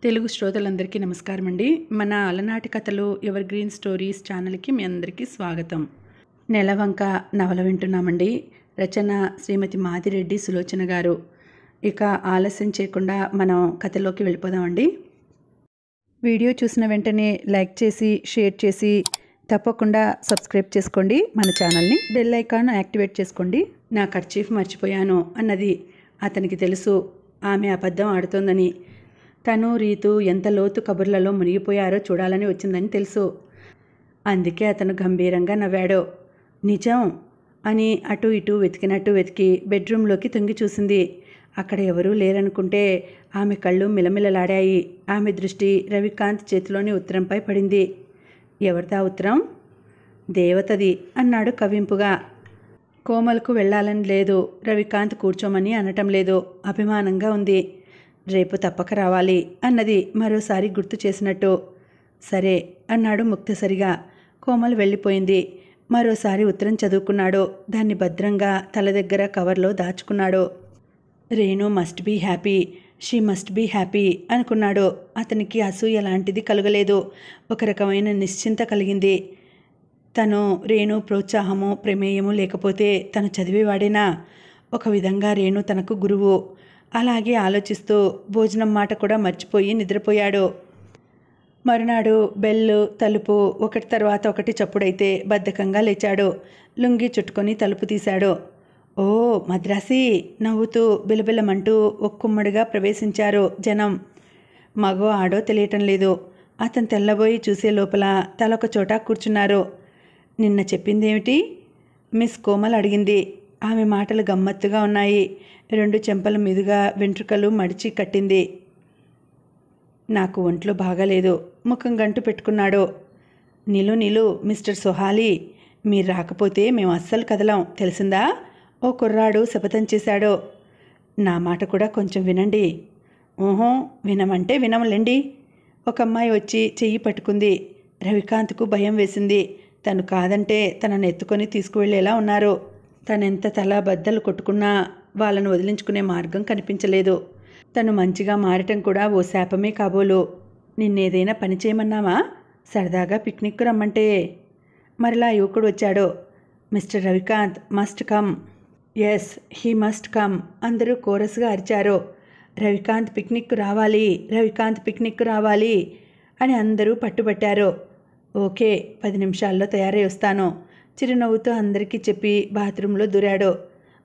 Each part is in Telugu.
తెలుగు శ్రోతలందరికీ నమస్కారం అండి. మన అలనాటి కథలు ఎవర్ గ్రీన్ స్టోరీస్ ఛానల్కి మీ అందరికీ స్వాగతం. నెలవంక నవల వింటున్నామండి. రచన శ్రీమతి మాదిరెడ్డి సులోచన గారు. ఇక ఆలస్యం చేయకుండా మనం కథలోకి వెళ్ళిపోదామండి. వీడియో చూసిన వెంటనే లైక్ చేసి షేర్ చేసి తప్పకుండా సబ్స్క్రైబ్ చేసుకోండి మన ఛానల్ని. బెల్ ఐకాన్ యాక్టివేట్ చేసుకోండి. నా కర్చీఫ్ మర్చిపోయాను అన్నది అతనికి తెలుసు. ఆమె అబద్ధం ఆడుతోందని. తను రీతు ఎంత లోతు కబుర్లలో మునిగిపోయారో చూడాలని వచ్చిందని తెలుసు. అందుకే అతను గంభీరంగా నవ్వాడు. నిజం అని అటు ఇటు వెతికినట్టు వెతికి బెడ్రూమ్లోకి తొంగి చూసింది. అక్కడ ఎవరూ లేరనుకుంటే ఆమె కళ్ళు మిలమిలలాడాయి. ఆమె దృష్టి రవికాంత్ చేతిలోని ఉత్తరంపై పడింది. ఎవరిదా ఉత్తరం? దేవతది అన్నాడు కవింపుగా. కోమల్కు వెళ్ళాలని లేదు, రవికాంత్ కూర్చోమని అనటం లేదు. అభిమానంగా ఉంది. రేపు తప్పక రావాలి అన్నది మరోసారి గుర్తు చేసినట్టు. సరే అన్నాడు ముక్తసరిగా. కోమల్ వెళ్ళిపోయింది. మరోసారి ఉత్తరం చదువుకున్నాడు. దాన్ని భద్రంగా తల దగ్గర కవర్లో దాచుకున్నాడు. Renu must be happy, she must be happy అనుకున్నాడు. అతనికి అసూయ లాంటిది కలగలేదు. ఒక రకమైన నిశ్చింత కలిగింది. తను రేణు ప్రోత్సాహము ప్రమేయము లేకపోతే తను చదివేవాడేనా? ఒక విధంగా రేణు తనకు గురువు. అలాగే ఆలోచిస్తూ భోజనం మాట కూడా మర్చిపోయి నిద్రపోయాడు. మరునాడు బెల్లు తలుపు ఒకటి తర్వాత ఒకటి చప్పుడైతే బద్ధకంగా లేచాడు. లుంగి చుట్టుకొని తలుపు తీశాడు. ఓ మద్రాసి నవ్వుతూ బిలబిలమంటూ ఒక్కుమ్మడిగా ప్రవేశించారు జనం. మగో ఆడో తెలియటం లేదు. అతను తెల్లబోయి చూసే లోపల తలొక చోట కూర్చున్నారు. నిన్న చెప్పిందేమిటి? మిస్ కోమల్ అడిగింది. ఆమె మాటలు గమ్మత్తుగా ఉన్నాయి. రెండు చెంపల మీదుగా వెంట్రుకలు మడిచి కట్టింది. నాకు ఒంట్లో బాగాలేదు. ముఖం గంటు పెట్టుకున్నాడు. నిలు మిస్టర్ సొహాలి, మీరు రాకపోతే మేము అస్సలు కదలం, తెలిసిందా? ఓ కుర్రాడు శపథం చేశాడు. నా మాట కూడా కొంచెం వినండి. ఓహో, వినమంటే వినములేండి. ఒక అమ్మాయి వచ్చి చెయ్యి పట్టుకుంది. రవికాంత్కు భయం వేసింది. తను కాదంటే తనను ఎత్తుకొని తీసుకువెళ్ళేలా ఉన్నారు. తనెంత తల బద్దలు కొట్టుకున్నా వాళ్ళను వదిలించుకునే మార్గం కనిపించలేదు. తను మంచిగా మారటం కూడా ఓ శాపమే కాబోలు. నిన్నేదైనా పని చేయమన్నావా? సరదాగా పిక్నిక్కు రమ్మంటే. మరలా యువకుడు వచ్చాడు. Mister Ravikant must come. Yes, he must come అందరూ కోరస్గా అరిచారు. రవికాంత్ పిక్నిక్కు రావాలి, రవికాంత్ పిక్నిక్కు రావాలి అని అందరూ పట్టుబట్టారు. ఓకే, 10 నిమిషాల్లో తయారై వస్తాను చిరునవ్వుతో అందరికీ చెప్పి బాత్రూంలో దూరాడు.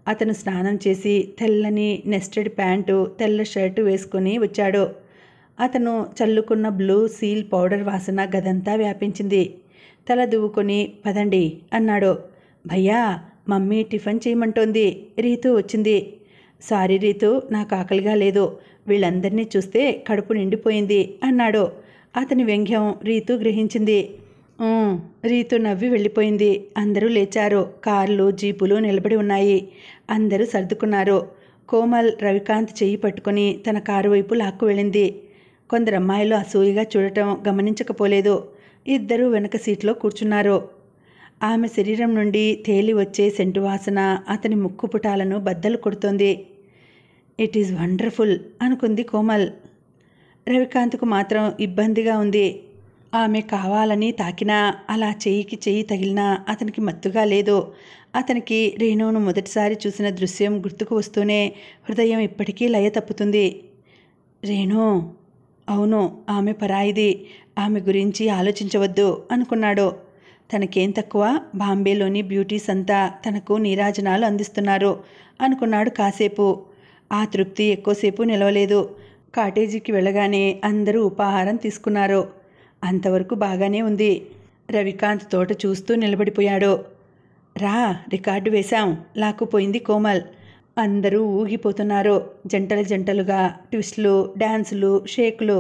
అతను స్నానం చేసి తెల్లని నెస్టెడ్ ప్యాంటు తెల్ల షర్టు వేసుకొని వచ్చాడు. అతను చల్లుకున్న బ్లూ సీల్ పౌడర్ వాసన గదంతా వ్యాపించింది. తల దువ్వుకొని పదండి అన్నాడు. భయ్యా, మమ్మీ టిఫిన్ చేయమంటోంది. రీతు వచ్చింది. సారీ రీతు, నాకు ఆకలిగా లేదు. వీళ్ళందరినీ చూస్తే కడుపు నిండిపోయింది అన్నాడు. అతని వ్యంగ్యం రీతు గ్రహించింది. రీతు నవ్వి వెళ్ళిపోయింది. అందరూ లేచారు. కార్లు జీపులు నిలబడి ఉన్నాయి. అందరూ సర్దుకున్నారు. కోమల్ రవికాంత్ చెయ్యి పట్టుకొని తన కారు వైపు లాక్కు వెళ్ళింది. కొందరు అమ్మాయిలు అసూయగా చూడటం గమనించకపోలేదు. ఇద్దరూ వెనక సీట్లో కూర్చున్నారు. ఆమె శరీరం నుండి తేలి వచ్చే సెంటు వాసన అతని ముక్కు పుటాలను బద్దలు కొడుతోంది. ఇట్ ఈజ్ వండర్ఫుల్ అనుకుంది కోమల్. రవికాంత్కు మాత్రం ఇబ్బందిగా ఉంది. ఆమె కావాలని తాకినా, అలా చెయ్యికి చెయ్యి తగిలినా అతనికి మత్తుగా లేదు. అతనికి రేణువును మొదటిసారి చూసిన దృశ్యం గుర్తుకు వస్తూనే హృదయం ఇప్పటికీ లయ తప్పుతుంది. రేణు, అవును, ఆమె పరాయిది. ఆమె గురించి ఆలోచించవద్దు అనుకున్నాడు. తనకేం తక్కువ? బాంబేలోని బ్యూటీస్ అంతా తనకు నీరాజనాలు అందిస్తున్నారు అనుకున్నాడు కాసేపు. ఆ తృప్తి ఎక్కువసేపు నిలవలేదు. కాటేజీకి వెళ్ళగానే అందరూ ఉపాహారం తీసుకున్నారు. అంతవరకు బాగానే ఉంది. రవికాంత్ తోట చూస్తూ నిలబడిపోయాడు. రా, రికార్డు వేశాం లాక్కుపోయింది కోమల్. అందరూ ఊగిపోతున్నారు. జంటలు జంటలుగా ట్విస్టులు, డ్యాన్సులు, షేకులు.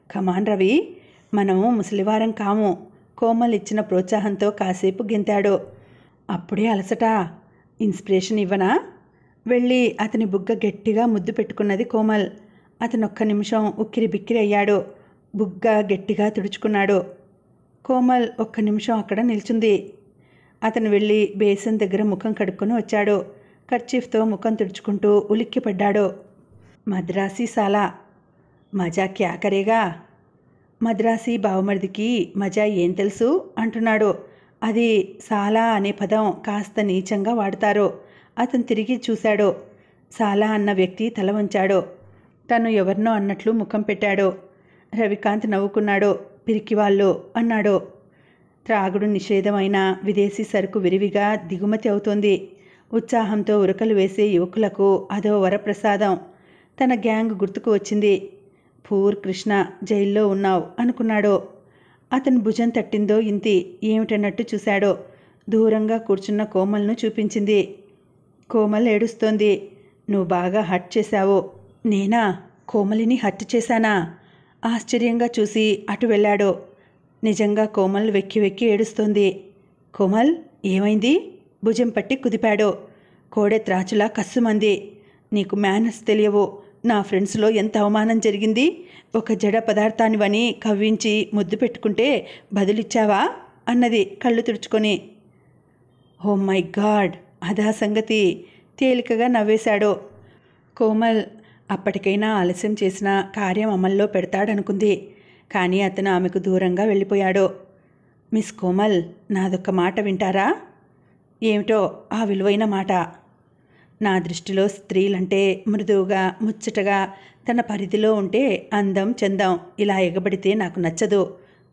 కమాన్ రవి, మనము ముసలివారం కాము. కోమల్ ఇచ్చిన ప్రోత్సాహంతో కాసేపు గెంతాడు. అప్పుడే అలసట. ఇన్స్పిరేషన్ ఇవ్వనా? వెళ్ళి అతని బుగ్గ గట్టిగా ముద్దు పెట్టుకున్నది కోమల్. అతనొక్క నిమిషం ఉక్కిరి బిక్కిరి అయ్యాడు. బుగ్గ గట్టిగా తుడుచుకున్నాడు. కోమల్ ఒక్క నిమిషం అక్కడ నిల్చుంది. అతను వెళ్ళి బేసిన్ దగ్గర ముఖం కడుక్కొని వచ్చాడు. కర్చీఫ్తో ముఖం తుడుచుకుంటూ ఉలిక్కిపడ్డాడు. మద్రాసీ సాలా, మజా క్యా కరేగా? మద్రాసీ బావమరిదికి మజా ఏం తెలుసు అంటున్నాడు. అది సాలా అనే పదం కాస్త నీచంగా వాడతారు. అతను తిరిగి చూశాడు. సాలా అన్న వ్యక్తి తల వంచాడు. తను ఎవరినో అన్నట్లు ముఖం పెట్టాడు. రవికాంత్ నవ్వుకున్నాడు. పిరికివాళ్ళు అన్నాడు. త్రాగుడు నిషేధమైన విదేశీ సరుకు విరివిగా దిగుమతి అవుతోంది. ఉత్సాహంతో ఉరకలు వేసే యువకులకు అదో వరప్రసాదం. తన గ్యాంగ్ గుర్తుకు వచ్చింది. పూర్ కృష్ణ, జైల్లో ఉన్నావు అనుకున్నాడు. అతను భుజం తట్టిందో ఇంతి ఏమిటన్నట్టు చూశాడు. దూరంగా కూర్చున్న కోమల్ను చూపించింది. కోమల్ ఏడుస్తోంది. నువ్వు బాగా హర్ట్ చేశావు. నేనా? కోమలిని హర్ట్ చేశానా? ఆశ్చర్యంగా చూసి అటు వెళ్ళాడు. నిజంగా కోమల్ వెక్కి వెక్కి ఏడుస్తోంది. కోమల్ ఏమైంది? భుజం పట్టి కుదిపాడు. కోడె త్రాచులా కస్సుమంది. నీకు మేనర్స్ తెలియవు. నా ఫ్రెండ్స్లో ఎంత అవమానం జరిగింది. ఒక జడ పదార్థానివని కవ్వించి ముద్దు పెట్టుకుంటే బదులిచ్చావా అన్నది కళ్ళు తుడుచుకొని. ఓ మై గాడ్, అదా సంగతి. తేలికగా నవ్వేశాడు. కోమల్ అప్పటికైనా ఆలస్యం చేసిన కార్యం అమల్లో పెడతాడనుకుంది. కానీ అతను ఆమెకు దూరంగా వెళ్ళిపోయాడు. మిస్ కోమల్, నాదొక్క మాట వింటారా? ఏమిటో ఆ విలువైన మాట? నా దృష్టిలో స్త్రీలంటే మృదువుగా, ముచ్చటగా, తన పరిధిలో ఉంటే అందం, చందం. ఇలా ఎగబడితే నాకు నచ్చదు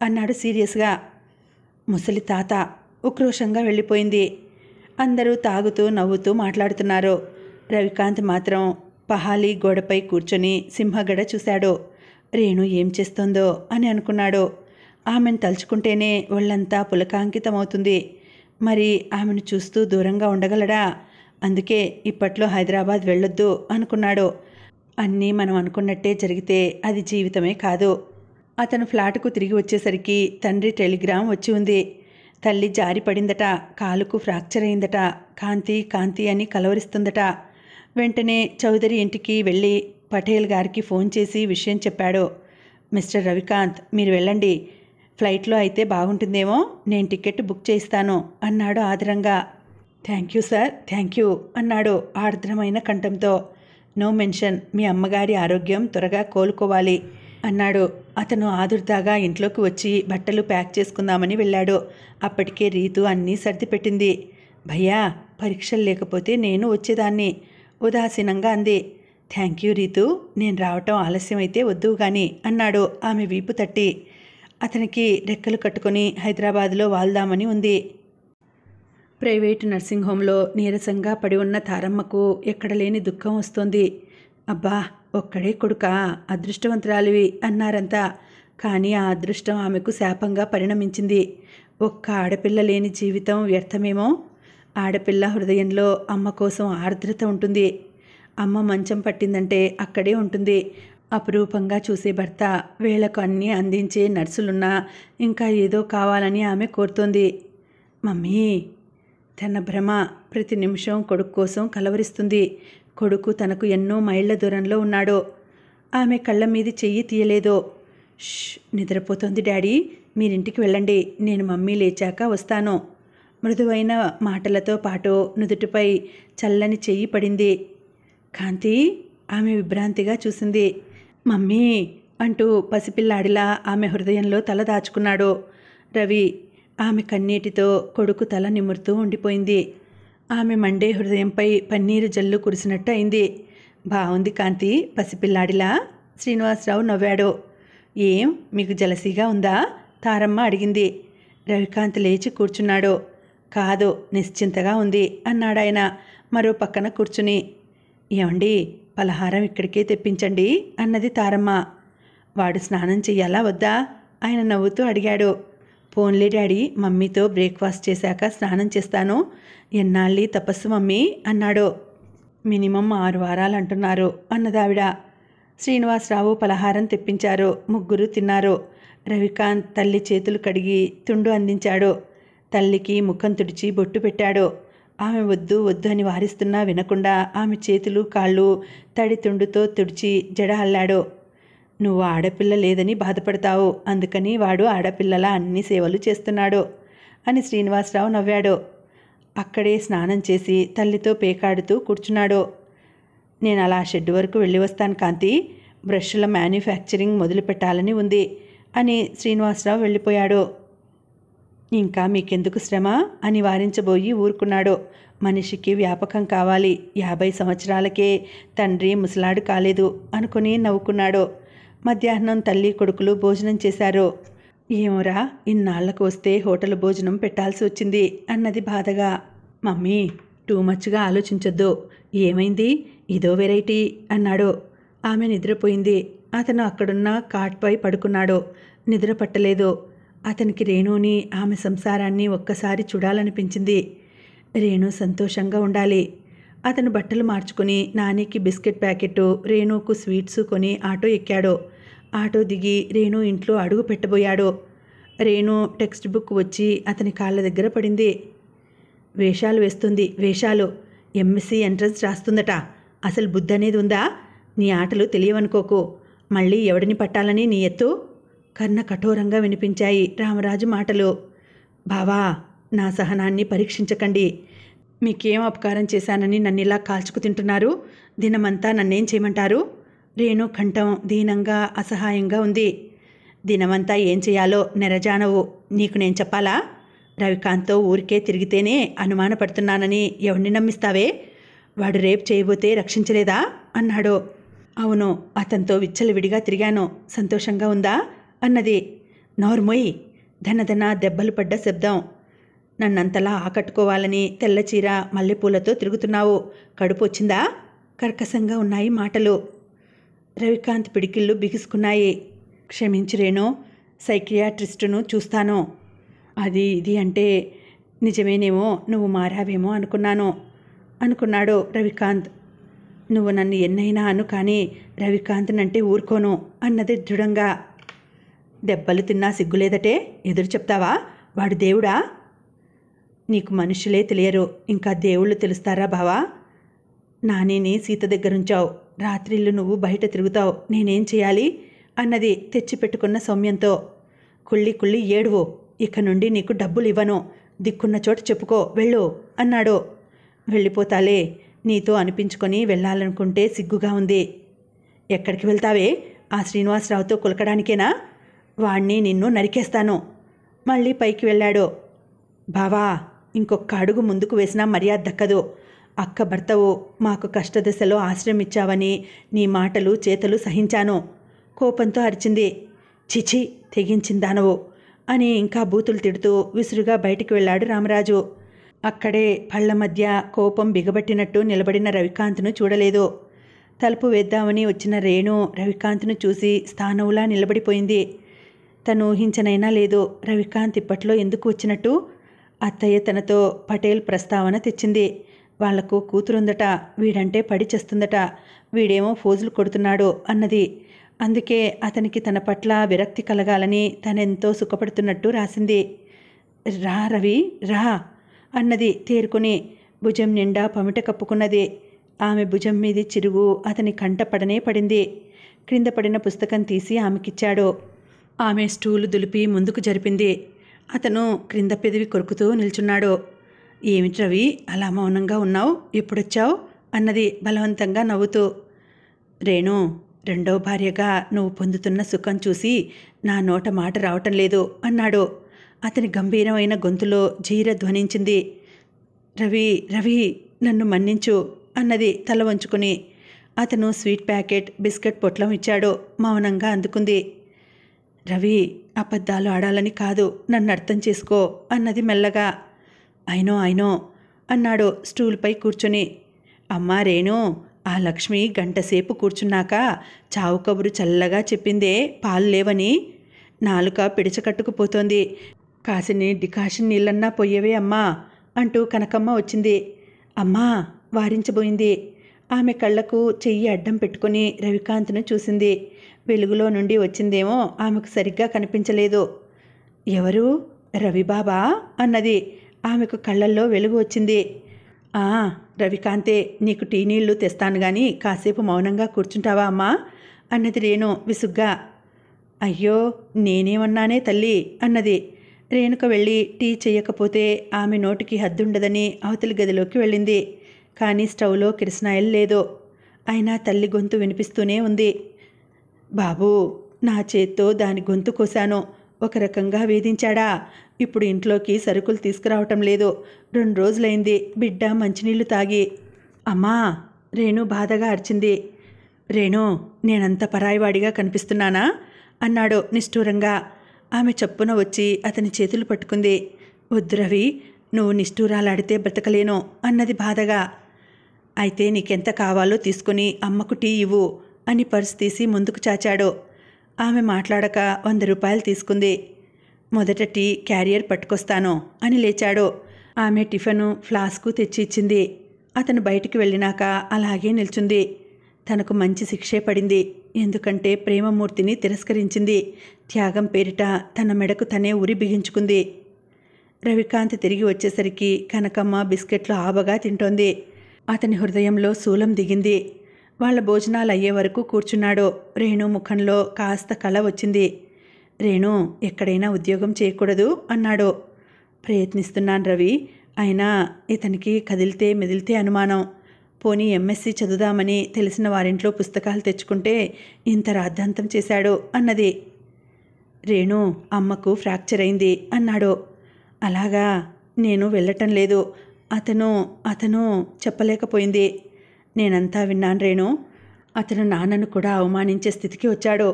అన్నాడు సీరియస్గా. ముసలి తాత ఉక్రోషంగా వెళ్ళిపోయింది. అందరూ తాగుతూ నవ్వుతూ మాట్లాడుతున్నారు. రవికాంత్ మాత్రం పహాలీ గోడపై కూర్చొని సింహగడ చూశాడు. రేణు ఏం చేస్తోందో అని అనుకున్నాడు. ఆమెను తలుచుకుంటేనే ఒళ్ళంతా పులకాంకితమవుతుంది. మరి ఆమెను చూస్తూ దూరంగా ఉండగలడా? అందుకే ఇప్పట్లో హైదరాబాద్ వెళ్ళొద్దు అనుకున్నాడు. అన్నీ మనం అనుకున్నట్టే జరిగితే అది జీవితమే కాదు. అతను ఫ్లాటుకు తిరిగి వచ్చేసరికి తండ్రి టెలిగ్రామ్ వచ్చి ఉంది. తల్లి జారి పడిందట. కాలుకు ఫ్రాక్చర్ అయిందట. కాంతి కాంతి అని కలవరిస్తుందట. వెంటనే చౌదరి ఇంటికి వెళ్ళి పటేల్ గారికి ఫోన్ చేసి విషయం చెప్పాడు. మిస్టర్ రవికాంత్, మీరు వెళ్ళండి. ఫ్లైట్లో అయితే బాగుంటుందేమో. నేను టికెట్ బుక్ చేయిస్తాను అన్నాడు ఆదరంగా. Thank you sir, thank you అన్నాడు ఆర్ద్రమైన కంఠంతో. No mention. మీ అమ్మగారి ఆరోగ్యం త్వరగా కోలుకోవాలి అన్నాడు. అతను ఆదుర్దాగా ఇంట్లోకి వచ్చి బట్టలు ప్యాక్ చేసుకుందామని వెళ్ళాడు. అప్పటికే రీతు అన్నీ సర్దిపెట్టింది. భయ్యా, పరీక్షలు లేకపోతే నేను వచ్చేదాన్ని ఉదాసీనంగా అంది. థ్యాంక్ యూ రీతు, నేను రావటం ఆలస్యమైతే వద్దు గాని అన్నాడు ఆమె వీపు తట్టి. అతనికి రెక్కలు కట్టుకొని హైదరాబాద్లో వాల్దామని ఉంది. ప్రైవేటు నర్సింగ్ హోంలో నీరసంగా పడి ఉన్న తారమ్మకు ఎక్కడ లేని దుఃఖం వస్తోంది. అబ్బా, ఒక్కడే కొడుకా, అదృష్టవంతురాలివి అన్నారంతా. కానీ ఆ అదృష్టం ఆమెకు శాపంగా పరిణమించింది. ఒక్క ఆడపిల్ల లేని జీవితం వ్యర్థమేమో. ఆడపిల్ల హృదయంలో అమ్మ కోసం ఆర్ద్రత ఉంటుంది. అమ్మ మంచం పట్టిందంటే అక్కడే ఉంటుంది. అపురూపంగా చూసే భర్త, వేళకు అన్నీ అందించే నర్సులున్నా ఇంకా ఏదో కావాలని ఆమె కోరుతోంది. మమ్మీ. తన భ్రమ ప్రతి నిమిషం కొడుకు కోసం కలవరిస్తుంది. కొడుకు తనకు ఎన్నో మైళ్ల దూరంలో ఉన్నాడు. ఆమె కళ్ళ మీద చెయ్యి తీయలేదు. నిద్రపోతోంది డాడీ, మీరింటికి వెళ్ళండి. నేను మమ్మీ లేచాక వస్తాను. మృదువైన మాటలతో పాటు నుదుటిపై చల్లని చెయ్యి పడింది. కాంతి ఆమె విభ్రాంతిగా చూసింది. మమ్మీ అంటూ పసిపిల్లాడిలా ఆమె హృదయంలో తల దాచుకున్నాడు. రవి ఆమె కన్నీటితో కొడుకు తల నిమురుతూ ఉండిపోయింది. ఆమె మండే హృదయంపై పన్నీరు జల్లు కురిసినట్టు అయింది. బాగుంది కాంతి, పసిపిల్లాడిలా. శ్రీనివాసరావు నవ్వాడు. ఏం మీకు జలసీగా ఉందా? తారమ్మ అడిగింది. రవికాంత్ లేచి కూర్చున్నాడు. కాదు, నిశ్చింతగా ఉంది అన్నాడాయన మరో పక్కన కూర్చుని. ఏమండి, పలహారం ఇక్కడికే తెప్పించండి అన్నది తారమ్మ. వాడు స్నానం చెయ్యాలా వద్దా? ఆయన నవ్వుతూ అడిగాడు. పోన్లే డాడీ, మమ్మీతో బ్రేక్ఫాస్ట్ చేశాక స్నానం చేస్తాను. ఎన్నాళ్ళీ తపస్సు మమ్మీ అన్నాడు. మినిమం 6 వారాలు అంటున్నారు అన్నదావిడ. శ్రీనివాసరావు పలహారం తెప్పించారు. ముగ్గురు తిన్నారు. రవికాంత్ తల్లి చేతులు కడిగి తుండు అందించాడు. తల్లికి ముఖం తుడిచి బొట్టు పెట్టాడు. ఆమె వద్దు వద్దు అని వారిస్తున్నా వినకుండా ఆమె చేతులు కాళ్ళు తడి తుండుతో తుడిచి జడ అల్లాడు. నువ్వు ఆడపిల్ల లేదని బాధపడతావు, అందుకని వాడు ఆడపిల్లలా అన్ని సేవలు చేస్తున్నాడు అని శ్రీనివాసరావు నవ్వాడు. అక్కడే స్నానం చేసి తల్లితో పేకాడుతూ కూర్చున్నాడు. నేను అలా షెడ్ వరకు వెళ్ళి వస్తాను కాంతి. బ్రష్ల మ్యానుఫ్యాక్చరింగ్ మొదలుపెట్టాలని ఉంది అని శ్రీనివాసరావు వెళ్ళిపోయాడు. ఇంకా మీకెందుకు శ్రమ అని వారించబోయి ఊరుకున్నాడు. మనిషికి వ్యాపకం కావాలి, 50 సంవత్సరాలకే తండ్రి ముసలాడు కాలేదు అనుకుని నవ్వుకున్నాడు. మధ్యాహ్నం తల్లి కొడుకులు భోజనం చేశారు. ఏమోరా, ఇన్నాళ్లకు వస్తే హోటల్ భోజనం పెట్టాల్సి వచ్చింది అన్నది బాధగా. మమ్మీ, టూ మచ్గా ఆలోచించొద్దు. ఏమైంది? ఇదో వెరైటీ అన్నాడు. ఆమె నిద్రపోయింది. అతను అక్కడున్న కాట్పై పడుకున్నాడు. నిద్ర పట్టలేదు. అతనికి రేణుని, ఆమె సంసారాన్ని ఒక్కసారి చూడాలనిపించింది. రేణు సంతోషంగా ఉండాలి. అతను బట్టలు మార్చుకుని నానికి బిస్కెట్ ప్యాకెట్టు, రేణుకు స్వీట్స్ కొని ఆటో ఎక్కాడు. ఆటో దిగి రేణు ఇంట్లో అడుగు పెట్టబోయాడు. రేణు టెక్స్ట్ బుక్ వచ్చి అతని కాళ్ళ దగ్గర పడింది. వేషాలు వేస్తుంది, వేషాలు. ఎంఎస్సీ ఎంట్రన్స్ రాస్తుందట. అసలు బుద్ధి అనేది ఉందా? నీ ఆటలు తెలియవనుకోకు. మళ్ళీ ఎవడిని పట్టాలని నీ ఎత్తు? కర్ణ కఠోరంగా వినిపించాయి రామరాజు మాటలు. బావా, నా సహనాన్ని పరీక్షించకండి. మీకేం అపకారం చేశానని నన్నిలా కాల్చుకు తింటున్నారు? దినమంతా నన్నేం చేయమంటారు? రేణు కంఠం దీనంగా అసహాయంగా ఉంది. దినమంతా ఏం చేయాలో నెరజానవు. నీకు నేను చెప్పాలా? రవికాంత్తో ఊరికే తిరిగితేనే అనుమానపడుతున్నానని ఎవరిని నమ్మిస్తావే? వాడు రేపు చేయబోతే రక్షించలేదా అన్నాడు. అవును, అతనితో విచ్చలవిడిగా తిరిగాను. సంతోషంగా ఉందా అన్నది. నోర్మొయ్. ధనధన దెబ్బలు పడ్డ శబ్దం. నన్నంతలా ఆకట్టుకోవాలని తెల్లచీర మల్లెపూలతో తిరుగుతున్నావు. కడుపు వచ్చిందా? కర్కశంగా ఉన్నాయి మాటలు. రవికాంత్ పిడికిళ్ళు బిగుసుకున్నాయి. క్షమించి రేణు, సైకియాట్రిస్టును చూస్తాను. అది ఇది అంటే నిజమేనేమో, నువ్వు మారావేమో అనుకున్నాడు రవికాంత్. నువ్వు నన్ను ఎన్నైనా అను, కానీ రవికాంత్నంటే ఊరుకోను అన్నది దృఢంగా. దెబ్బలు తిన్నా సిగ్గులేదటే? ఎదురు చెప్తావా? వాడు దేవుడా? నీకు మనుషులే తెలియరు, ఇంకా దేవుళ్ళు తెలుస్తారా బావా? నానిని సీత దగ్గరుంచావు. రాత్రిళ్ళు నువ్వు బయట తిరుగుతావు. నేనేం చేయాలి అన్నది తెచ్చిపెట్టుకున్న సౌమ్యంతో. కుళ్ళి ఏడువు. ఇక నుండి నీకు డబ్బులు ఇవ్వను. దిక్కున్న చోట చెప్పుకో, వెళ్ళు అన్నాడు. వెళ్ళిపోతాలే. నీతో అనిపించుకొని వెళ్ళాలనుకుంటే సిగ్గుగా ఉంది. ఎక్కడికి వెళ్తావే? ఆ శ్రీనివాసరావుతో కులకడానికేనా? వాణ్ణి నిన్ను నరికేస్తాను. మళ్ళీ పైకి వెళ్ళాడు. బావా, ఇంకొక అడుగు ముందుకు వేసినా మర్యాద దక్కదు. అక్క భర్తవు, మాకు కష్టదశలో ఆశ్రయం ఇచ్చావని నీ మాటలు చేతలు సహించాను. కోపంతో అరిచింది. చిచి, తెగించిందానవు అని ఇంకా బూతులు తిడుతూ విసురుగా బయటికి వెళ్ళాడు రామరాజు. అక్కడే పళ్ల మధ్య కోపం బిగబట్టినట్టు నిలబడిన రవికాంత్ను చూడలేదు. తలుపు వేద్దామని వచ్చిన రేణు రవికాంత్ను చూసి స్థానవులా నిలబడిపోయింది. తను ఊహించనైనా లేదు రవికాంత్ ఇప్పట్లో ఎందుకు వచ్చినట్టు. అత్తయ్య తనతో పటేల్ ప్రస్తావన తెచ్చింది. వాళ్లకు కూతురుందట, వీడంటే పడి చేస్తుందట, వీడేమో ఫోజులు కొడుతున్నాడు అన్నది. అందుకే అతనికి తన పట్ల విరక్తి కలగాలని తనెంతో సుఖపడుతున్నట్టు రాసింది. రా రవి, రా అన్నది తేరుకుని. భుజం నిండా పమిట కప్పుకున్నది. ఆమె భుజం మీది చిరుగు అతని కంట పడనే పడింది. క్రింద పడిన పుస్తకం తీసి ఆమెకిచ్చాడు. ఆమె స్టూలు దులిపి ముందుకు జరిపింది. అతను క్రింద పెదవి కొరుకుతూ నిల్చున్నాడు. ఏమిటి రవి, అలా మౌనంగా ఉన్నావు? ఎప్పుడొచ్చావు అన్నది బలవంతంగా నవ్వుతూ. రేణు, రెండో భార్యగా నువ్వు పొందుతున్న సుఖం చూసి నా నోట మాట రావటం లేదు అన్నాడు. అతని గంభీరమైన గొంతులో జీర ధ్వనించింది. రవి, రవి, నన్ను మన్నించు అన్నది తల వంచుకుని. అతను స్వీట్ ప్యాకెట్, బిస్కెట్ పొట్లం ఇచ్చాడు. మౌనంగా అందుకుంది. రవి, అబద్ధాలు ఆడాలని కాదు, నన్ను అర్థం చేసుకో అన్నది మెల్లగా. అయినో అన్నాడు స్టూల్పై కూర్చుని. అమ్మా రేణు, ఆ లక్ష్మి గంటసేపు కూర్చున్నాక చావు కబురు చల్లగా చెప్పిందే పాలు లేవని. నాలుక పిడిచకట్టుకుపోతోంది. కాసిని డికాషన్ నీళ్ళన్నా పొయ్యవే అమ్మా అంటూ కనకమ్మ వచ్చింది. అమ్మా వారించబోయింది. ఆమె కళ్ళకు చెయ్యి అడ్డం పెట్టుకుని రవికాంత్ను చూసింది. వెలుగులో నుండి వచ్చిందేమో ఆమెకు సరిగ్గా కనిపించలేదు. ఎవరు? రవిబాబా అన్నది. ఆమెకు కళ్ళల్లో వెలుగు వచ్చింది. రవికాంతే, నీకు టీ నీళ్లు తెస్తాను గాని కాసేపు మౌనంగా కూర్చుంటావా అమ్మా అన్నది రేణు విసుగ్గా. అయ్యో, నేనేమన్నానే తల్లి అన్నది. రేణుక వెళ్ళి టీ చెయ్యకపోతే ఆమె నోటికి హద్దుండదని అవతలి గదిలోకి వెళ్ళింది. కానీ స్టవ్లో కిరసనాయిల్ లేదు. అయినా తల్లి గొంతు వినిపిస్తూనే ఉంది. బాబూ, నా చేత్తో దాని గొంతు కోశాను. ఒక రకంగా వేధించాడా. ఇప్పుడు ఇంట్లోకి సరుకులు తీసుకురావటం లేదు. 2 రోజులైంది బిడ్డ మంచినీళ్లు తాగి. అమ్మా, రేణు బాధగా అరిచింది. రేణు, నేనంత పరాయివాడిగా కనిపిస్తున్నానా అన్నాడు నిష్ఠూరంగా. ఆమె చప్పున వచ్చి అతని చేతులు పట్టుకుంది. వద్దు రవి, నువ్వు నిష్ఠూరాలాడితే బ్రతకలేను అన్నది బాధగా. అయితే నీకెంత కావాలో తీసుకుని అమ్మకు టీ ఇవ్వు అని పర్సు తీసి ముందుకు చాచాడు. ఆమె మాట్లాడక 100 రూపాయలు తీసుకుంది. మొదట టీ క్యారియర్ పట్టుకొస్తాను అని లేచాడు. ఆమె టిఫను ఫ్లాస్కు తెచ్చి ఇచ్చింది. అతను బయటికి వెళ్ళినాక అలాగే నిల్చుంది. తనకు మంచి శిక్షే పడింది. ఎందుకంటే ప్రేమమూర్తిని తిరస్కరించింది. త్యాగం పేరిట తన మెడకు తనే ఉరి బిగించుకుంది. రవికాంత్ తిరిగి వచ్చేసరికి కనకమ్మ బిస్కెట్లు ఆబగా తింటోంది. అతని హృదయంలో శూలం దిగింది. వాళ్ళ భోజనాలు అయ్యే వరకు కూర్చున్నాడు. రేణు ముఖంలో కాస్త కళ వచ్చింది. రేణు, ఎక్కడైనా ఉద్యోగం చేయకూడదు అన్నాడు. ప్రయత్నిస్తున్నాను రవి, అయినా ఇతనికి కదిలితే మెదిలితే అనుమానం. పోనీ ఎంఎస్సి చదువుదామని తెలిసిన వారింట్లో పుస్తకాలు తెచ్చుకుంటే ఇంత రాద్ధాంతం చేశాడు అన్నది. రేణు, అమ్మకు ఫ్రాక్చర్ అయింది అన్నాడు. అలాగా, నేను వెళ్ళటం లేదు. అతను చెప్పలేకపోయింది. నేనంతా విన్నాను రేణు. అతను నాన్నను కూడా అవమానించే స్థితికి వచ్చాడు.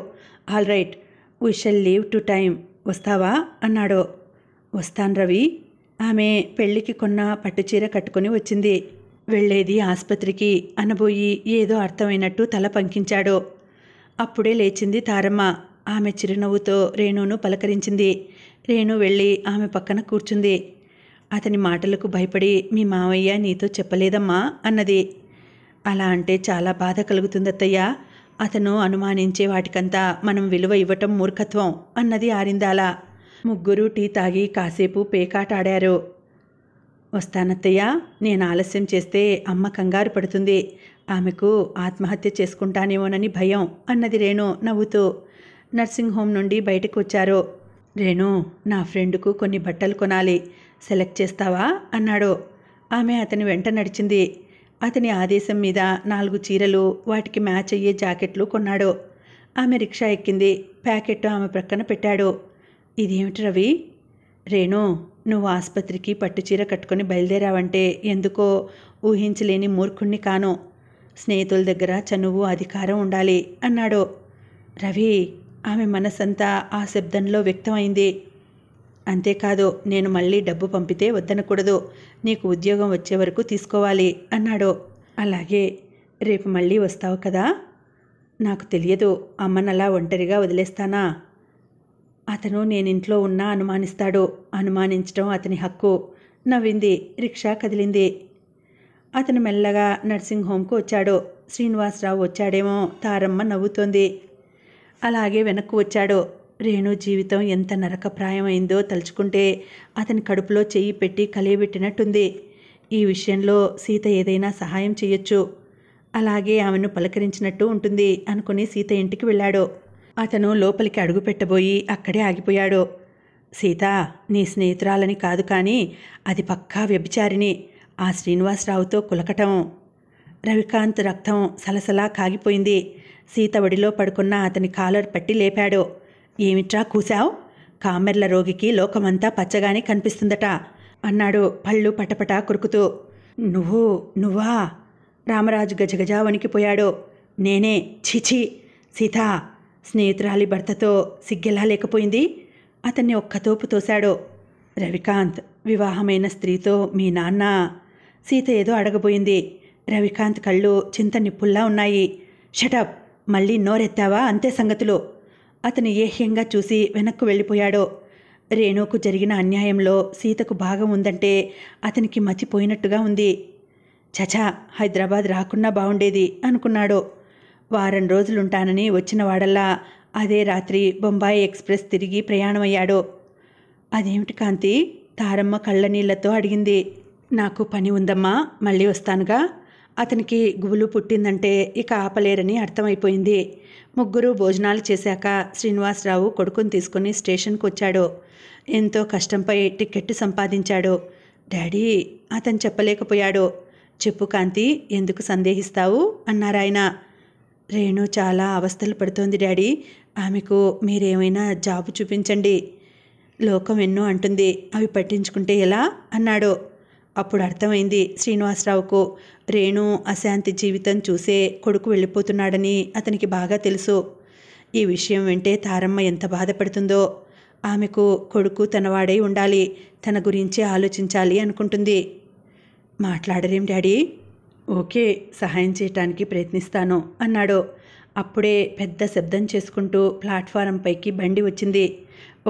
All right, we shall leave to time. వస్తావా అన్నాడు. వస్తాను రవి. ఆమె పెళ్లికి కొన్న పట్టుచీర కట్టుకుని వచ్చింది. వెళ్ళేది ఆసుపత్రికి అనబోయి ఏదో అర్థమైనట్టు తల పంకించాడు. అప్పుడే లేచింది తారమ్మ. ఆమె చిరునవ్వుతో రేణును పలకరించింది. రేణు వెళ్ళి ఆమె పక్కన కూర్చుంది. అతని మాటలకు భయపడి మీ మావయ్య నీతో చెప్పలేదమ్మా అన్నది. అలా అంటే చాలా బాధ కలుగుతుందత్తయ్యా. అతను అనుమానించే వాటికంతా మనం విలువ ఇవ్వటం మూర్ఖత్వం అన్నది ఆరిందాల. ముగ్గురు టీ తాగి కాసేపు పేకాట ఆడారు. వస్తానత్తయ్యా, నేను ఆలస్యం చేస్తే అమ్మ కంగారు పడుతుంది. ఆమెకు ఆత్మహత్య చేసుకుంటానేమోనని భయం అన్నది రేణు నవ్వుతూ. నర్సింగ్ హోమ్ నుండి బయటకు వచ్చారు. రేణు, నా ఫ్రెండ్కు కొన్ని బట్టలు కొనాలి, సెలెక్ట్ చేస్తావా అన్నాడు. ఆమె అతని వెంట నడిచింది. అతని ఆదేశం మీద 4 చీరలు, వాటికి మ్యాచ్ అయ్యే జాకెట్లు కొన్నాడు. ఆమె రిక్షా ఎక్కింది. ప్యాకెట్ ఆమె ప్రక్కన పెట్టాడు. ఇదేమిటి రవి? రేణు, నువ్వు ఆసుపత్రికి పట్టుచీర కట్టుకొని బయలుదేరావంటే ఎందుకో ఊహించలేని మూర్ఖుణ్ణి కాను. స్నేహితుల దగ్గర చనువు, అధికారం ఉండాలి అన్నాడు. రవి, ఆమె మనసంతా ఆ శబ్దంలో వ్యక్తమైంది. అంతేకాదు, నేను మళ్ళీ డబ్బు పంపితే వద్దనకూడదు. నీకు ఉద్యోగం వచ్చే వరకు తీసుకోవాలి అన్నాడు. అలాగే, రేపు మళ్ళీ వస్తావు కదా? నాకు తెలియదు, అమ్మనలా ఒంటరిగా వదిలేస్తానా? అతను నేనింట్లో ఉన్నా అనుమానిస్తాడు. అనుమానించడం అతని హక్కు. నవ్వింది. రిక్షా కదిలింది. అతను మెల్లగా నర్సింగ్ హోమ్కు వచ్చాడు. శ్రీనివాసరావు వచ్చాడేమో, తారమ్మ నవ్వుతోంది. అలాగే వెనక్కు వచ్చాడు. రేణు జీవితం ఎంత నరకప్రాయమైందో తలుచుకుంటే అతని కడుపులో చెయ్యి పెట్టి కలియబెట్టినట్టుంది. ఈ విషయంలో సీత ఏదైనా సహాయం చేయొచ్చు, అలాగే ఆమెను పలకరించినట్టు ఉంటుంది అనుకుని సీత ఇంటికి వెళ్ళాడు. అతను లోపలికి అడుగు పెట్టబోయి అక్కడే ఆగిపోయాడు. సీత, నీ స్నేహితురాలని కాదు, కానీ అది పక్కా వ్యభిచారిణి. ఆ శ్రీనివాసరావుతో కులకటం. రవికాంత్ రక్తం సలసలా కాగిపోయింది. సీత ఒడిలో పడుకున్న అతని కాలర్ పట్టి లేపాడు. ఏమిట్రా కూశావు? కామెర్ల రోగికి లోకమంతా పచ్చగానే కనిపిస్తుందట అన్నాడు పళ్ళు పటపటా కొరుకుతూ. నువ్వా? రామరాజు గజగజా వణికిపోయాడు. నేనే. ఛీఛీ సీత, స్నేహితురాలి భర్తతో సిగ్గెలా లేకపోయింది? అతన్ని ఒక్కతోపు తోశాడు. రవికాంత్, వివాహమైన స్త్రీతో మీ నాన్న? సీత ఏదో అడగబోయింది. రవికాంత్ కళ్ళు చింత నిప్పుల్లా ఉన్నాయి. షటప్, మళ్ళీ నోరెత్తావా అంతే సంగతులు. అతను ఏహ్యంగా చూసి వెనక్కు వెళ్ళిపోయాడు. రేణుకు జరిగిన అన్యాయంలో సీతకు భాగం ఉందంటే అతనికి మతిపోయినట్టుగా ఉంది. చచా, హైదరాబాద్ రాకున్నా బాగుండేది అనుకున్నాడు. వారం రోజులుంటానని వచ్చిన వాడల్లా అదే రాత్రి బొంబాయి ఎక్స్ప్రెస్ తిరిగి ప్రయాణమయ్యాడు. అదేమిటి కాంతి? తారమ్మ కళ్ళనీళ్లతో అడిగింది. నాకు పని ఉందమ్మా, మళ్ళీ వస్తానుగా. అతనికి గుబులు పుట్టిందంటే ఇక ఆపలేరని అర్థమైపోయింది. ముగ్గురు భోజనాలు చేశాక శ్రీనివాసరావు కొడుకుని తీసుకుని స్టేషన్కు వచ్చాడు. ఎంతో కష్టంపై టికెట్ సంపాదించాడు. డాడీ, అతను చెప్పలేకపోయాడు. చెప్పు కాంతి, ఎందుకు సందేహిస్తావు అన్నారాయన. రేణు చాలా అవస్థలు పడుతోంది డాడీ. ఆమెకు మీరేమైనా జాబు చూపించండి. లోకం ఎన్నో అంటుంది, అవి పట్టించుకుంటే ఎలా అన్నాడు. అప్పుడు అర్థమైంది శ్రీనివాసరావుకు. రేణు అశాంతి జీవితం చూసే కొడుకు వెళ్ళిపోతున్నాడని అతనికి బాగా తెలుసు. ఈ విషయం వింటే తారమ్మ ఎంత బాధపడుతుందో. ఆమెకు కొడుకు తనవాడై ఉండాలి, తన గురించే ఆలోచించాలి అనుకుంటుంది. మాట్లాడరేం డాడీ? ఓకే, సహాయం చేయటానికి ప్రయత్నిస్తాను అన్నాడు. అప్పుడే పెద్ద శబ్దం చేసుకుంటూ ప్లాట్ఫారం పైకి బండి వచ్చింది.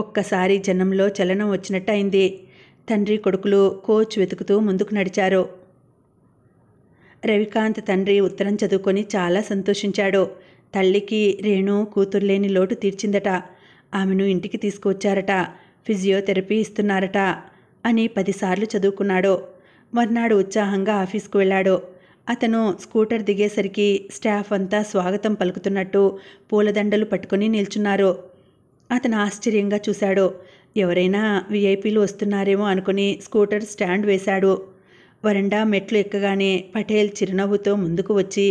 ఒక్కసారి జనంలో చలనం వచ్చినట్టు అయింది. తండ్రి కొడుకులు కోచ్ వెతుకుతూ ముందుకు నడిచారు. రవికాంత్ తండ్రి ఉత్తరం చదువుకొని చాలా సంతోషించాడు. తల్లికి రేణు కూతుర్లేని లోటు తీర్చిందట. ఆమెను ఇంటికి తీసుకువచ్చారట, ఫిజియోథెరపీ ఇస్తున్నారట అని 10 సార్లు చదువుకున్నాడు. మర్నాడు ఉత్సాహంగా ఆఫీస్కు వెళ్ళాడు. అతను స్కూటర్ దిగేసరికి స్టాఫ్ అంతా స్వాగతం పలుకుతున్నట్టు పూలదండలు పట్టుకుని నిల్చున్నారు. అతను ఆశ్చర్యంగా చూశాడు. ఎవరైనా విఐపీలు వస్తున్నారేమో అనుకుని స్కూటర్ స్టాండ్ వేశాడు. వరండా మెట్లు ఎక్కగానే పటేల్ చిరునవ్వుతో ముందుకు వచ్చి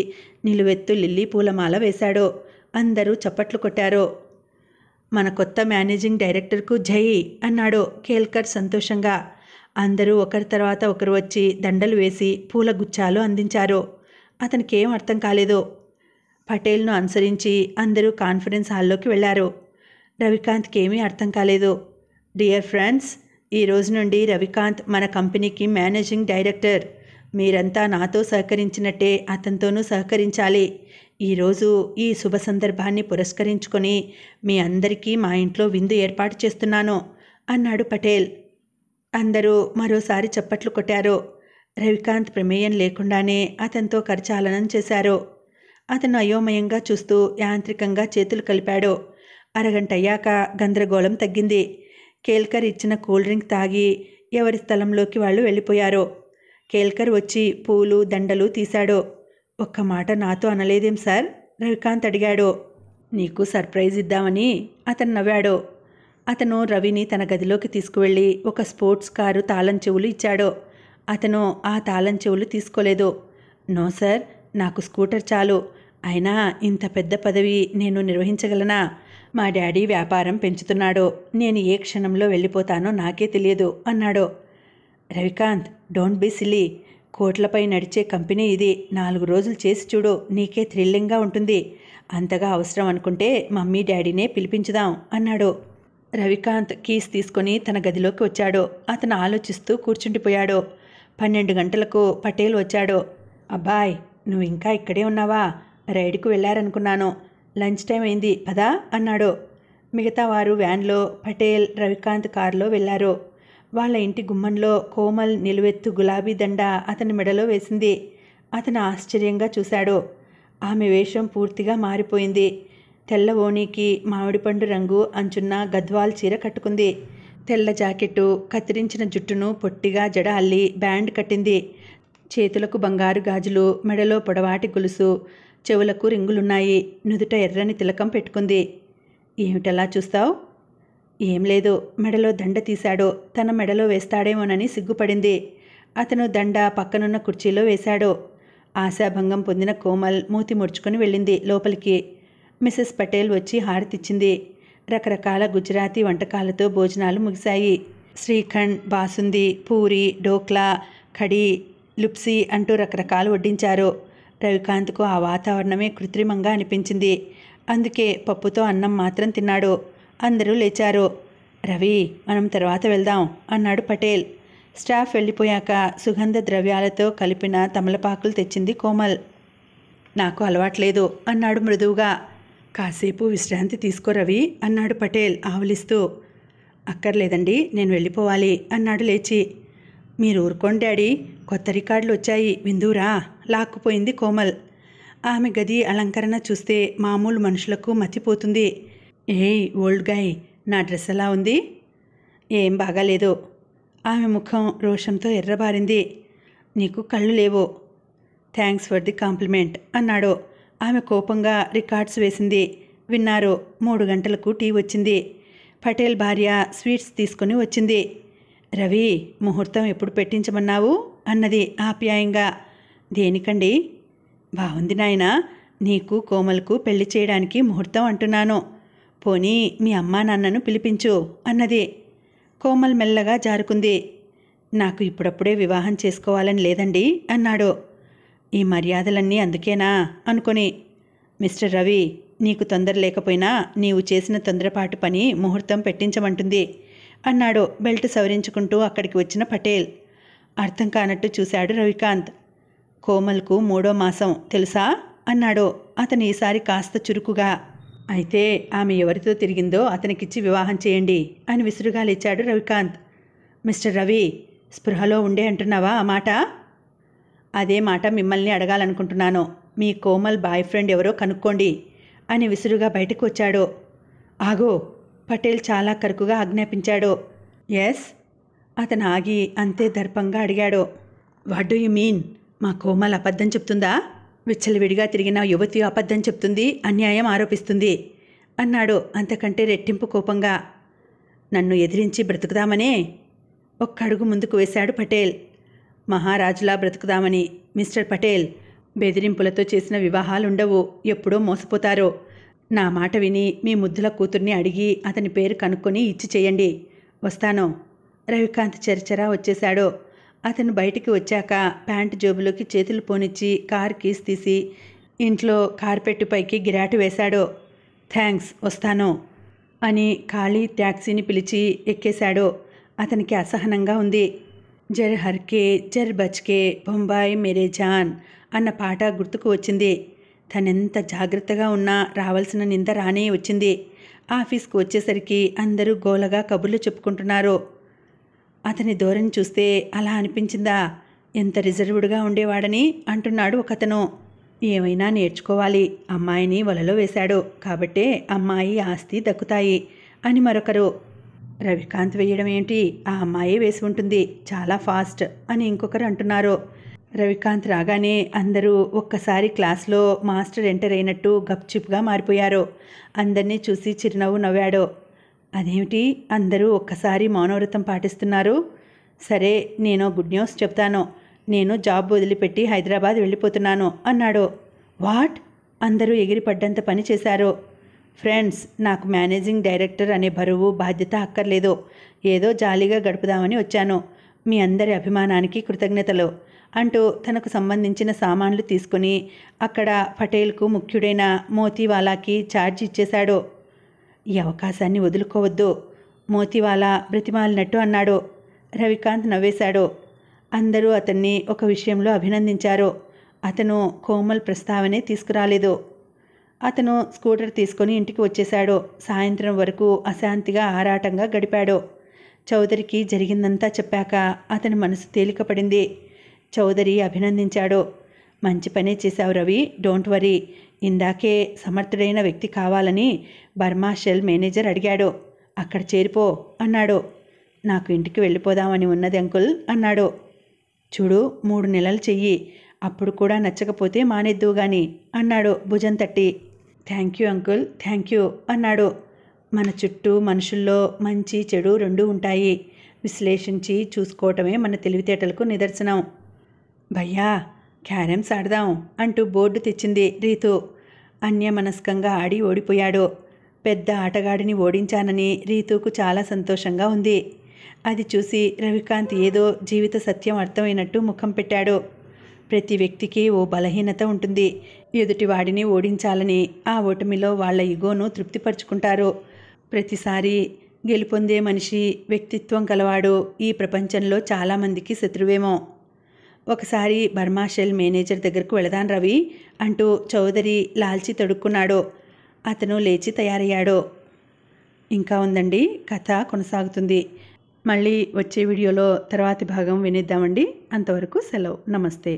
నిలువెత్తు లిల్లీ పూలమాల వేశాడు. అందరూ చప్పట్లు కొట్టారు. మన కొత్త మేనేజింగ్ డైరెక్టర్కు జై అన్నాడు కేల్కర్ సంతోషంగా. అందరూ ఒకరి తర్వాత ఒకరు వచ్చి దండలు వేసి పూల గుచ్చాలు అందించారు. అతనికేం అర్థం కాలేదు. పటేల్ను అనుసరించి అందరూ కాన్ఫరెన్స్ హాల్లోకి వెళ్లారు. రవికాంత్కి ఏమీ అర్థం కాలేదు. డియర్ ఫ్రెండ్స్, ఈ రోజు నుండి రవికాంత్ మన కంపెనీకి మేనేజింగ్ డైరెక్టర్. మీరంతా నాతో సహకరించినట్టే అతనితోనూ సహకరించాలి. ఈరోజు ఈ శుభ సందర్భాన్ని పురస్కరించుకొని మీ అందరికీ మా ఇంట్లో విందు ఏర్పాటు చేస్తున్నాను అన్నాడు పటేల్. అందరూ మరోసారి చప్పట్లు కొట్టారు. రవికాంత్ ప్రమేయం లేకుండానే అతనితో కరచాలనం చేశారు. అతను అయోమయంగా చూస్తూ యాంత్రికంగా చేతులు కలిపాడు. అరగంట అయ్యాక గందరగోళం తగ్గింది. కేల్కర్ ఇచ్చిన కూల్ డ్రింక్ తాగి ఎవరి స్థలంలోకి వాళ్ళు వెళ్ళిపోయారు. కేల్కర్ వచ్చి పూలు దండలు తీశాడు. ఒక్క మాట నాతో అనలేదేం సార్? రవికాంత్ అడిగాడు. నీకు సర్ప్రైజ్ ఇద్దామని అతను నవ్వాడు. అతను రవిని తన గదిలోకి తీసుకువెళ్ళి ఒక స్పోర్ట్స్ కారు తాళం చెవులు ఇచ్చాడు. అతను ఆ తాళం చెవులు తీసుకోలేదు. నో సార్, నాకు స్కూటర్ చాలు. అయినా ఇంత పెద్ద పదవి నేను నిర్వహించగలనా? మా డాడీ వ్యాపారం పెంచుతున్నాడు. నేను ఏ క్షణంలో వెళ్ళిపోతానో నాకే తెలియదు అన్నాడు. Ravikant, don't be silly. కోట్లపై నడిచే కంపెనీ ఇది. 4 రోజులు చేసి చూడు, నీకే థ్రిల్లింగ్గా ఉంటుంది. అంతగా అవసరం అనుకుంటే మమ్మీ డాడీనే పిలిపించుదాం అన్నాడు. రవికాంత్ కీస్ తీసుకొని తన గదిలోకి వచ్చాడు. అతను ఆలోచిస్తూ కూర్చుండిపోయాడు. 12 గంటలకు పటేల్ వచ్చాడు. అబ్బాయ్, నువ్వు ఇంకా ఇక్కడే ఉన్నావా? రైడ్కు వెళ్ళారనుకున్నాను. లంచ్ టైం అయింది పదా అన్నాడు. మిగతా వారు వ్యాన్లో, పటేల్ రవికాంత్ కారులో వెళ్లారు. వాళ్ళ ఇంటి గుమ్మంలో కోమల్ నిలువెత్తు గులాబీ దండ అతని మెడలో వేసింది. అతను ఆశ్చర్యంగా చూశాడు. ఆమె వేషం పూర్తిగా మారిపోయింది. తెల్ల ఓణీకి మామిడిపండు రంగు అంచున్న గద్వాల్ చీర కట్టుకుంది. తెల్ల జాకెట్టు, కత్తిరించిన జుట్టును పొట్టిగా జడ అల్లి బ్యాండ్ కట్టింది. చేతులకు బంగారు గాజులు, మెడలో పొడవాటి గొలుసు, చెవులకు రింగులున్నాయి. నుదుట ఎర్రని తిలకం పెట్టుకుంది. ఏమిటలా చూస్తావు? ఏం లేదు. మెడలో దండ తీశాడు. తన మెడలో వేస్తాడేమోనని సిగ్గుపడింది. అతను దండ పక్కనున్న కుర్చీలో వేశాడు. ఆశాభంగం పొందిన కోమల్ మూతి ముడుచుకొని వెళ్ళింది లోపలికి. మిసెస్ పటేల్ వచ్చి హారతిచ్చింది. రకరకాల గుజరాతీ వంటకాలతో భోజనాలు ముగిశాయి. శ్రీఖండ్, బాసుంది, పూరి, డోక్లా, కడీ, లుప్సీ అంటూ రకరకాలు వడ్డించారు. రవికాంత్కు ఆ వాతావరణమే కృత్రిమంగా అనిపించింది. అందుకే పప్పుతో అన్నం మాత్రం తిన్నాడు. అందరూ లేచారు. రవి, మనం తర్వాత వెళ్దాం అన్నాడు పటేల్. స్టాఫ్ వెళ్ళిపోయాక సుగంధ ద్రవ్యాలతో కలిపిన తమలపాకులు తెచ్చింది కోమల్. నాకు అలవాట్లేదు అన్నాడు మృదువుగా. కాసేపు విశ్రాంతి తీసుకో రవి అన్నాడు పటేల్ ఆవలిస్తూ. అక్కర్లేదండి, నేను వెళ్ళిపోవాలి అన్నాడు లేచి. మీరు ఊరుకోండి డాడీ, కొత్త రికార్డులు వచ్చాయి, విందూరా లాక్కుపోయింది కోమల్. ఆమె గది అలంకరణ చూస్తే మామూలు మనుషులకు మతిపోతుంది. ఏయ్ ఓల్డ్ గాయ్, నా డ్రెస్ ఎలా ఉంది? ఏం బాగాలేదు. ఆమె ముఖం రోషంతో ఎర్రబారింది. నీకు కళ్ళు లేవు. థ్యాంక్స్ ఫర్ ది కాంప్లిమెంట్ అన్నాడు. ఆమె కోపంగా రికార్డ్స్ వేసింది. విన్నారు. 3 గంటలకు టీ వచ్చింది. పటేల్ భార్య స్వీట్స్ తీసుకుని వచ్చింది. రవి, ముహూర్తం ఎప్పుడు పెట్టించమన్నావు అన్నది ఆప్యాయంగా. దేనికండి? బాగుంది నాయన, నీకు కోమల్కు పెళ్లి చేయడానికి ముహూర్తం అంటున్నాను. పోనీ మీ అమ్మా నాన్నను పిలిపించు అన్నది. కోమల్ మెల్లగా జారుకుంది. నాకు ఇప్పుడప్పుడే వివాహం చేసుకోవాలని లేదండి అన్నాడు. ఈ మర్యాదలన్నీ అందుకేనా అనుకొని, మిస్టర్ రవి, నీకు తొందర లేకపోయినా నీవు చేసిన తొందరపాటు పని ముహూర్తం పెట్టించమంటుంది అన్నాడు బెల్ట్ సవరించుకుంటూ అక్కడికి వచ్చిన పటేల్. అర్థం కానట్టు చూశాడు రవికాంత్. కోమల్కు 3వ మాసం తెలుసా అన్నాడు అతను ఈసారి కాస్త చురుకుగా. అయితే ఆమె ఎవరితో తిరిగిందో అతనికిచ్చి వివాహం చేయండి అని విసురుగా లేచాడు రవికాంత్. మిస్టర్ రవి, స్పృహలో ఉండే అంటున్నావా ఆ మాట? అదే మాట మిమ్మల్ని అడగాలనుకుంటున్నాను. మీ కోమల్ బాయ్ ఫ్రెండ్ ఎవరో కనుక్కోండి అని విసురుగా బయటకు వచ్చాడు. ఆగో, పటేల్ చాలా కరుకుగా ఆజ్ఞాపించాడు. ఎస్, అతను ఆగి అంతే దర్పంగా అడిగాడు. What do you mean? మా కోమల్ అబద్ధం చెప్తుందా? విచ్చలవిడిగా తిరిగిన యువతి అబద్ధం చెప్తుంది, అన్యాయం ఆరోపిస్తుంది అన్నాడు అంతకంటే రెట్టింపు కోపంగా. నన్ను ఎదిరించి బ్రతుకుదామనే ఒక్క అడుగు ముందుకు వేశాడు పటేల్. మహారాజులా బ్రతుకుదామని. మిస్టర్ పటేల్, బెదిరింపులతో చేసిన వివాహాలుండవు, ఎప్పుడో మోసపోతారు. నా మాట విని మీ ముద్దుల కూతుర్ని అడిగి అతని పేరు కనుక్కొని ఇచ్చి చేయండి. వస్తాను. రవికాంత్ చరచరా వచ్చేశాడు. అతను బయటికి వచ్చాక ప్యాంటు జేబులోకి చేతులు పోనిచ్చి కార్ కీస్ తీసి ఇంట్లో కార్పెట్టుపైకి గిరాటు వేశాడు. థ్యాంక్స్, వస్తాను అని ఖాళీ ట్యాక్సీని పిలిచి ఎక్కేశాడు. అతనికి అసహనంగా ఉంది. జర్ హర్కే జర్ బచ్కే బొంబాయి మేరే జాన్ అన్న పాట గుర్తుకు వచ్చింది. తనెంత జాగ్రత్తగా ఉన్నా రావాల్సిన నింద రానే వచ్చింది. ఆఫీస్కు వచ్చేసరికి అందరూ గోలగా కబుర్లు చెప్పుకుంటున్నారు. అతని ధోరణి చూస్తే అలా అనిపించిందా? ఎంత రిజర్వ్డ్గా ఉండేవాడని అంటున్నాడు ఒకతను. ఏమైనా నేర్చుకోవాలి, అమ్మాయిని వలలో వేశాడు కాబట్టే అమ్మాయి ఆస్తి దక్కుతాయి అని మరొకరు. రవికాంత్ వేయడం ఏంటి, ఆ అమ్మాయే వేసి ఉంటుంది, చాలా ఫాస్ట్ అని ఇంకొకరు అంటున్నారు. రవికాంత్ రాగానే అందరూ ఒక్కసారి క్లాస్లో మాస్టర్ ఎంటర్ అయినట్టు గప్చిప్గా మారిపోయారు. అందరినీ చూసి చిరునవ్వు నవ్వాడు. అదేమిటి అందరూ ఒక్కసారి మౌనవ్రతం పాటిస్తున్నారు? సరే, నేను గుడ్ న్యూస్ చెప్తాను. నేను జాబ్ వదిలిపెట్టి హైదరాబాద్ వెళ్ళిపోతున్నాను అన్నాడు. వాట్? అందరూ ఎగిరిపడ్డంత పని చేశారు. ఫ్రెండ్స్, నాకు మేనేజింగ్ డైరెక్టర్ అనే బరువు బాధ్యత అక్కర్లేదు. ఏదో జాలీగా గడుపుదామని వచ్చాను. మీ అందరి అభిమానానికి కృతజ్ఞతలు అంటూ తనకు సంబంధించిన సామాన్లు తీసుకుని అక్కడ పటేల్కు ముఖ్యుడైన మోతీవాలాకి ఛార్జ్ ఇచ్చేశాడు. ఈ అవకాశాన్ని వదులుకోవద్దు, మోతీవాలా బ్రతిమాలినట్టు అన్నాడు. రవికాంత్ నవ్వేశాడు. అందరూ అతన్ని ఒక విషయంలో అభినందించారు. అతను కోమల్ ప్రస్తావనే తీసుకురాలేదు. అతను స్కూటర్ తీసుకొని ఇంటికి వచ్చేశాడు. సాయంత్రం వరకు అశాంతిగా ఆరాటంగా గడిపాడు. చౌదరికి జరిగిందంతా చెప్పాక అతని మనసు తేలికపడింది. చౌదరి అభినందించాడు. మంచి పనే చేశావు రవి, డోంట్ వరీ. ఇందాకే సమర్థుడైన వ్యక్తి కావాలని బర్మా షెల్ మేనేజర్ అడిగాడు. అక్కడ చేరిపో అన్నాడు. నాకు ఇంటికి వెళ్ళిపోదామని ఉన్నది అంకుల్ అన్నాడు. చూడు, 3 నెలలు చెయ్యి, అప్పుడు కూడా నచ్చకపోతే మానేద్దువు గాని అన్నాడు భుజం తట్టి. Thank you uncle, thank you అన్నాడు. మన చుట్టూ మనుషుల్లో మంచి చెడు రెండూ ఉంటాయి. విశ్లేషించి చూసుకోవటమే మన తెలివితేటలకు నిదర్శనం. భయ్యా, క్యారమ్స్ ఆడదాం అంటూ బోర్డు తెచ్చింది రీతు. అన్యమనస్కంగా ఆడి ఓడిపోయాడు. పెద్ద ఆటగాడిని ఓడించానని రీతుకు చాలా సంతోషంగా ఉంది. అది చూసి రవికాంత్ ఏదో జీవిత సత్యం అర్థమైనట్టు ముఖం పెట్టాడు. ప్రతి వ్యక్తికి ఓ బలహీనత ఉంటుంది. ఎదుటివాడిని ఓడించాలని ఆ ఓటమిలో వాళ్ళ ఇగోను తృప్తిపరుచుకుంటారు. ప్రతిసారి గెలుపొందే మనిషి, వ్యక్తిత్వం కలవాడు ఈ ప్రపంచంలో చాలామందికి శత్రువేమో. ఒకసారి బర్మా షెల్ మేనేజర్ దగ్గరకు వెళదాం రవి అంటూ చౌదరి లాల్చి తడుక్కున్నాడు. అతను లేచి తయారయ్యాడు. ఇంకా ఉందండి, కథ కొనసాగుతుంది. మళ్ళీ వచ్చే వీడియోలో తర్వాతి భాగం వినిద్దామండి. అంతవరకు సెలవు. నమస్తే.